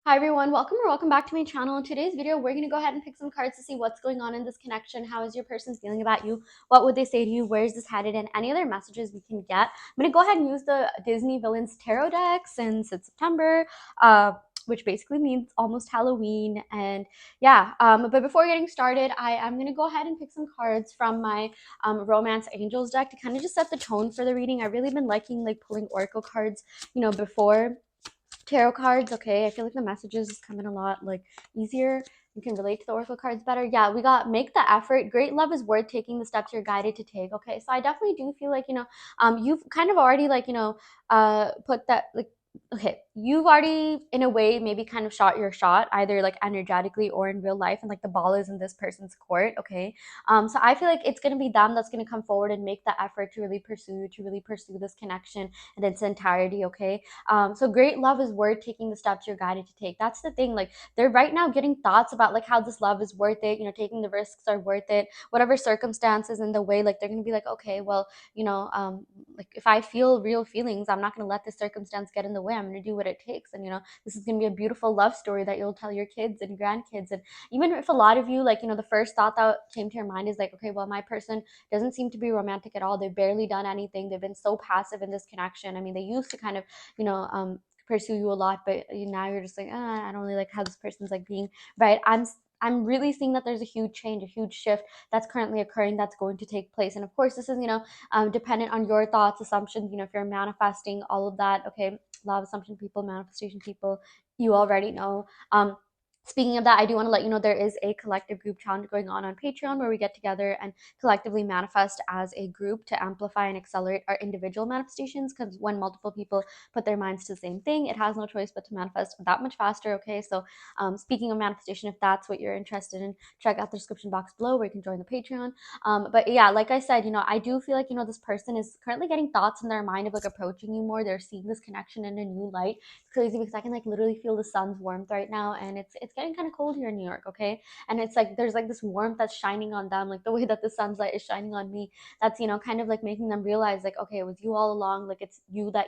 Hi everyone, welcome or welcome back to my channel. In today's video, we're going to go ahead and pick some cards to see what's going on in this connection. How is your person feeling about you? What would they say to you? Where is this headed? And any other messages we can get. I'm going to go ahead and use the Disney Villains Tarot deck since it's September, which basically means almost Halloween. And yeah, but before getting started, I am going to go ahead and pick some cards from my Romance Angels deck to kind of just set the tone for the reading. I've really been liking like pulling oracle cards, before tarot cards. Okay, I feel like the messages is coming a lot like easier. You can relate to the oracle cards better. Yeah, we got make the effort. Great love is worth taking the steps you're guided to take. Okay, so I definitely do feel like you've kind of already like put that like okay, you've already in a way maybe kind of shot your shot either like energetically or in real life, and like the ball is in this person's court. Okay, so I feel like it's gonna be them that's gonna come forward and make the effort to really pursue this connection in its entirety. Okay, so great love is worth taking the steps you're guided to take. That's the thing. Like they're right now getting thoughts about like how this love is worth it. Taking the risks are worth it. Whatever circumstances in the way, like they're gonna be like, okay, well, like if I feel real feelings, I'm not gonna let this circumstance get in the way. I'm gonna do what it takes, and this is gonna be a beautiful love story that you'll tell your kids and grandkids. And even if a lot of you like, the first thought that came to your mind is like, okay, well, my person doesn't seem to be romantic at all. They've barely done anything. They've been so passive in this connection. I mean, they used to kind of pursue you a lot, but now you're just like, I don't really like how this person's like being, right? I'm really seeing that there's a huge change, a huge shift that's currently occurring, that's going to take place. And of course, this is, dependent on your thoughts, assumptions, if you're manifesting all of that. Okay, law of assumption people, manifestation people, you already know. Speaking of that, I do want to let you know there is a collective group challenge going on Patreon where we get together and collectively manifest as a group to amplify and accelerate our individual manifestations, because when multiple people put their minds to the same thing, it has no choice but to manifest that much faster. Okay, so speaking of manifestation, if that's what you're interested in, check out the description box below where you can join the Patreon. But yeah, like I said, I do feel like this person is currently getting thoughts in their mind of like approaching you more. They're seeing this connection in a new light. It's crazy because I can like literally feel the sun's warmth right now, and it's getting kind of cold here in New York. Okay, and it's like there's like this warmth that's shining on them, like the way that the sun's light is shining on me. That's kind of like making them realize like, okay, it was you all along. Like it's you that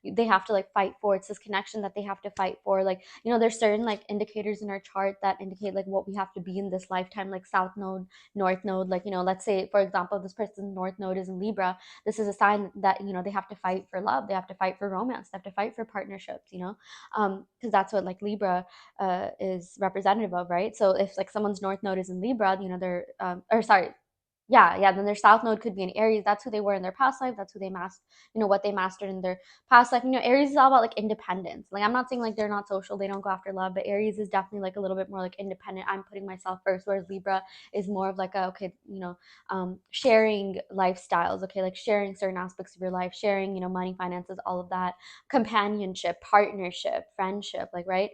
they have to like fight for. It's this connection that they have to fight for. Like there's certain like indicators in our chart that indicate like what we have to be in this lifetime, like south node, north node. Like let's say for example, this person's north node is in Libra. This is a sign that they have to fight for love, they have to fight for romance, they have to fight for partnerships, because that's what like Libra is representative of, right? So if like someone's north node is in Libra, they're or sorry, yeah, then their south node could be in Aries. That's who they were in their past life. That's who they mastered, what they mastered in their past life. Aries is all about like independence. Like I'm not saying like they're not social, they don't go after love, but Aries is definitely like a little bit more like independent. I'm putting myself first, whereas Libra is more of like a okay, sharing lifestyles, okay, like sharing certain aspects of your life, sharing, money, finances, all of that, companionship, partnership, friendship, like right.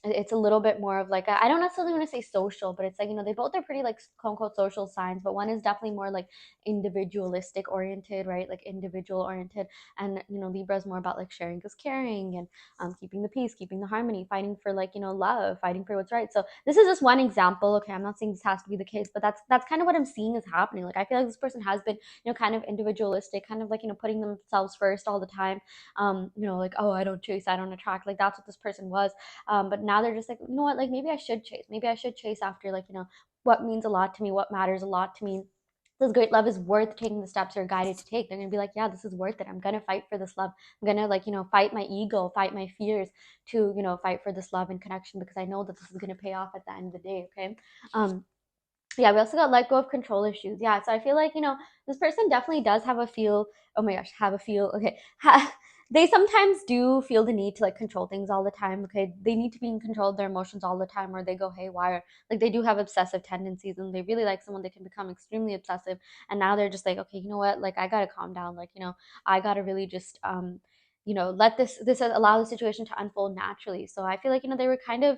It's a little bit more of like I don't necessarily want to say social, but it's like they both are pretty like quote unquote social signs, but one is definitely more like individualistic oriented, right? Like individual oriented, and Libra is more about like sharing is caring, and keeping the peace, keeping the harmony, fighting for like love, fighting for what's right. So this is just one example. Okay, I'm not saying this has to be the case, but that's kind of what I'm seeing is happening. Like I feel like this person has been kind of individualistic, kind of like putting themselves first all the time. Like, oh, I don't chase, I don't attract. Like that's what this person was. But now they're just like, you know what, like maybe I should chase, maybe I should chase after like what means a lot to me, what matters a lot to me. This great love is worth taking the steps you're guided to take. They're gonna be like, yeah, this is worth it. I'm gonna fight for this love. I'm gonna like fight my ego, fight my fears to fight for this love and connection, because I know that this is gonna pay off at the end of the day. Okay. um yeah, we also got let go of control issues. Yeah, so I feel like this person definitely does have a feel. Oh my gosh, have a feel. Okay, they sometimes do feel the need to like control things all the time. Okay, they need to be in control of their emotions all the time, or they go haywire. Like they do have obsessive tendencies, and they really like someone. They can become extremely obsessive, and now they're just like, okay, you know what? Like I gotta calm down. Like I gotta really just let this allow the situation to unfold naturally. So I feel like they were kind of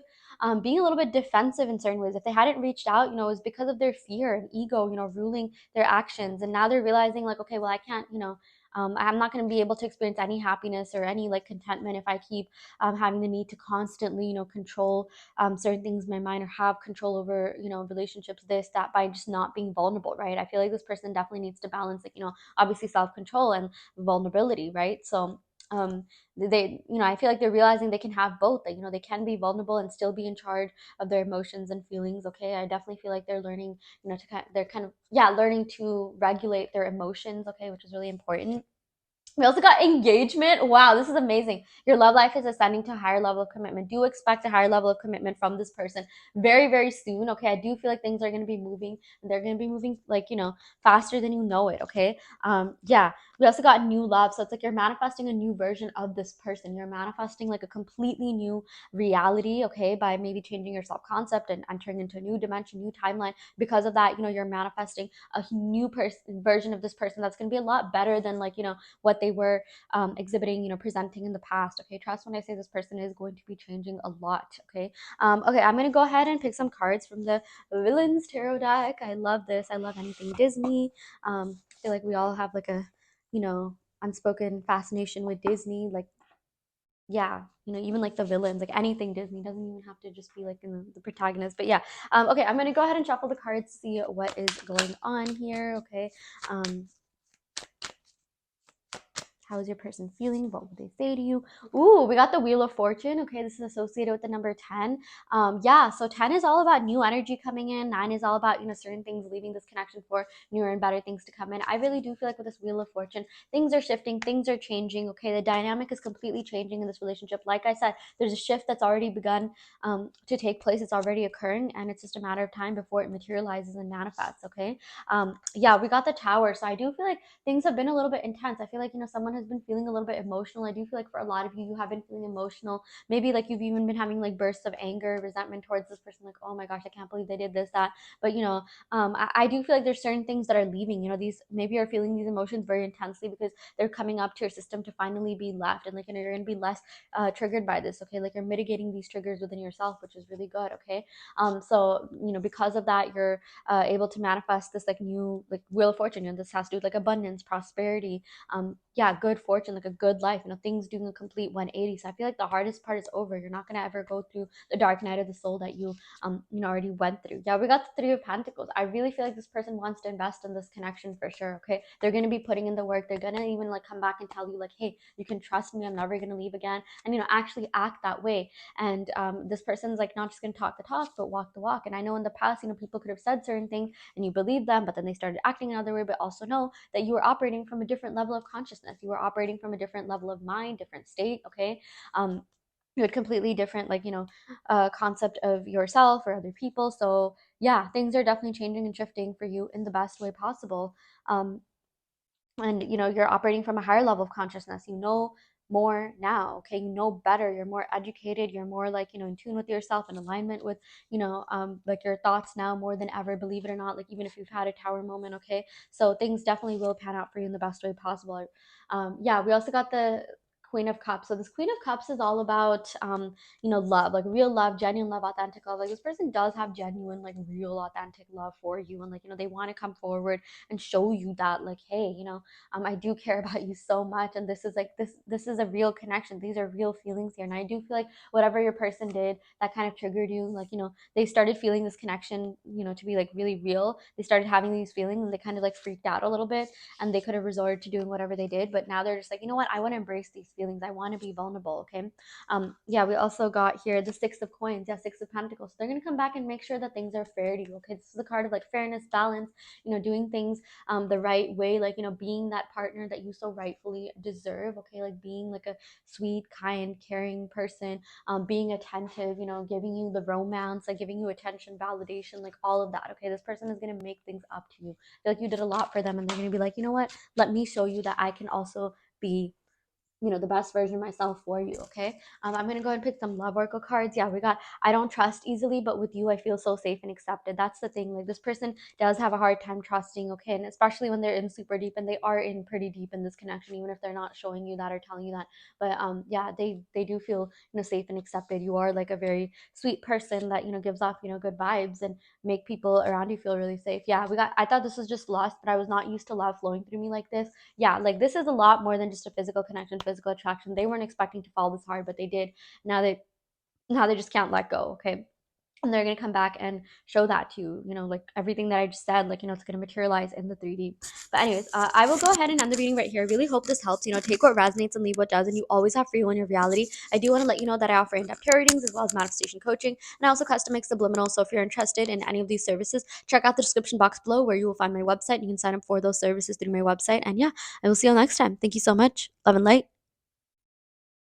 being a little bit defensive in certain ways. If they hadn't reached out, it was because of their fear and ego, ruling their actions. And now they're realizing like, okay, well, I can't, I'm not going to be able to experience any happiness or any like contentment if I keep having the need to constantly, control certain things in my mind, or have control over, relationships, this, that, by just not being vulnerable, right? I feel like this person definitely needs to balance, like, obviously self control and vulnerability, right? So they, I feel like they're realizing they can have both, that they can be vulnerable and still be in charge of their emotions and feelings. Okay, I definitely feel like they're learning, they're kind of, yeah, learning to regulate their emotions. Okay, which is really important. We also got engagement. Wow, this is amazing. Your love life is ascending to a higher level of commitment. Do expect a higher level of commitment from this person very, very soon. Okay, I do feel like things are going to be moving, and they're going to be moving like, faster than you know it. Okay, yeah. We also got new love. So it's like you're manifesting a new version of this person. You're manifesting like a completely new reality. Okay, by maybe changing your self concept and entering into a new dimension, new timeline. Because of that, you're manifesting a new version of this person that's going to be a lot better than, like, what they were exhibiting, presenting in the past. Okay, trust when I say this person is going to be changing a lot. Okay, okay, I'm gonna go ahead and pick some cards from the Villains Tarot deck. I love this. I love anything Disney. I feel like we all have like a, unspoken fascination with Disney. Like, yeah, even like the villains, like anything Disney, doesn't even have to just be like the protagonist. But yeah, okay, I'm gonna go ahead and shuffle the cards to see what is going on here. Okay, how is your person feeling? What would they say to you? Ooh, we got the Wheel of Fortune. Okay, this is associated with the number 10. Yeah, so 10 is all about new energy coming in. 9 is all about, certain things leaving this connection for newer and better things to come in. I really do feel like with this Wheel of Fortune, things are shifting, things are changing. Okay, the dynamic is completely changing in this relationship. Like I said, there's a shift that's already begun to take place. It's already occurring, and it's just a matter of time before it materializes and manifests. Okay, yeah, we got the Tower. So I do feel like things have been a little bit intense. I feel like, someone has been feeling a little bit emotional. I do feel like for a lot of you, you have been feeling emotional. Maybe like you've even been having like bursts of anger, resentment towards this person, like, oh my gosh, I can't believe they did this, that. But I do feel like there's certain things that are leaving. These, maybe you're feeling these emotions very intensely because they're coming up to your system to finally be left, and like, you're gonna be less triggered by this. Okay, like you're mitigating these triggers within yourself, which is really good. Okay, so because of that, you're able to manifest this like new like Wheel of Fortune. This has to do with like abundance, prosperity, yeah, good fortune, like a good life, things doing a complete 180. So I feel like the hardest part is over. You're not going to ever go through the dark night of the soul that you already went through. Yeah, we got the Three of Pentacles. I really feel like this person wants to invest in this connection for sure. Okay, they're going to be putting in the work. They're going to even like come back and tell you like, hey, you can trust me, I'm never going to leave again, and actually act that way. And this person's like not just going to talk the talk but walk the walk. And I know in the past, people could have said certain things and you believed them, but then they started acting another way. But also know that you were operating from a different level of consciousness. You were operating from a different level of mind, different state. Okay, you had completely different, like, concept of yourself or other people. So yeah, things are definitely changing and shifting for you in the best way possible. And you're operating from a higher level of consciousness. More now. Okay, better, you're more educated, you're more like, in tune with yourself, in alignment with like your thoughts now more than ever, believe it or not. Like, even if you've had a tower moment. Okay, so things definitely will pan out for you in the best way possible. Yeah, we also got the Queen of Cups. So this Queen of Cups is all about love, like real love, genuine love, authentic love. Like, this person does have genuine, like, real authentic love for you, and like, they want to come forward and show you that, like, hey, I do care about you so much, and this is like this is a real connection. These are real feelings here. And I do feel like whatever your person did that kind of triggered you, like, they started feeling this connection, to be like really real. They started having these feelings, and they kind of like freaked out a little bit, and they could have resorted to doing whatever they did. But now they're just like, you know what, I want to embrace these feelings, I want to be vulnerable. Okay, yeah, we also got here the Six of Coins. Yeah, Six of Pentacles. So they're going to come back and make sure that things are fair to you. Okay, this is a card of like fairness, balance, doing things the right way, like, being that partner that you so rightfully deserve. Okay, like being like a sweet, kind, caring person, being attentive, giving you the romance, like giving you attention, validation, like all of that. Okay, this person is going to make things up to you. I feel like you did a lot for them, and they're going to be like, you know what, let me show you that I can also be the best version of myself for you. Okay, I'm gonna go and pick some love oracle cards. Yeah, we got I don't trust easily, but with you I feel so safe and accepted. That's the thing, like, this person does have a hard time trusting. Okay, and especially when they're in super deep, and they are in pretty deep in this connection, even if they're not showing you that or telling you that. But yeah, they do feel safe and accepted. You are like a very sweet person that gives off good vibes and make people around you feel really safe. Yeah, I thought this was just lust, but I was not used to love flowing through me like this. Yeah, like, this is a lot more than just a physical connection, physical attraction. They weren't expecting to fall this hard, but they did. Now they just can't let go. Okay, and they're going to come back and show that to you, like everything that I just said, like, it's going to materialize in the 3D. But anyways, I will go ahead and end the reading right here. I really hope this helps. Take what resonates and leave what doesn't. You always have free will in your reality. I do want to let you know that I offer in-depth tarot readings as well as manifestation coaching, and I also custom make subliminal. So if you're interested in any of these services, check out the description box below where you will find my website. You can sign up for those services through my website. And yeah, I will see you all next time. Thank you so much. Love and light.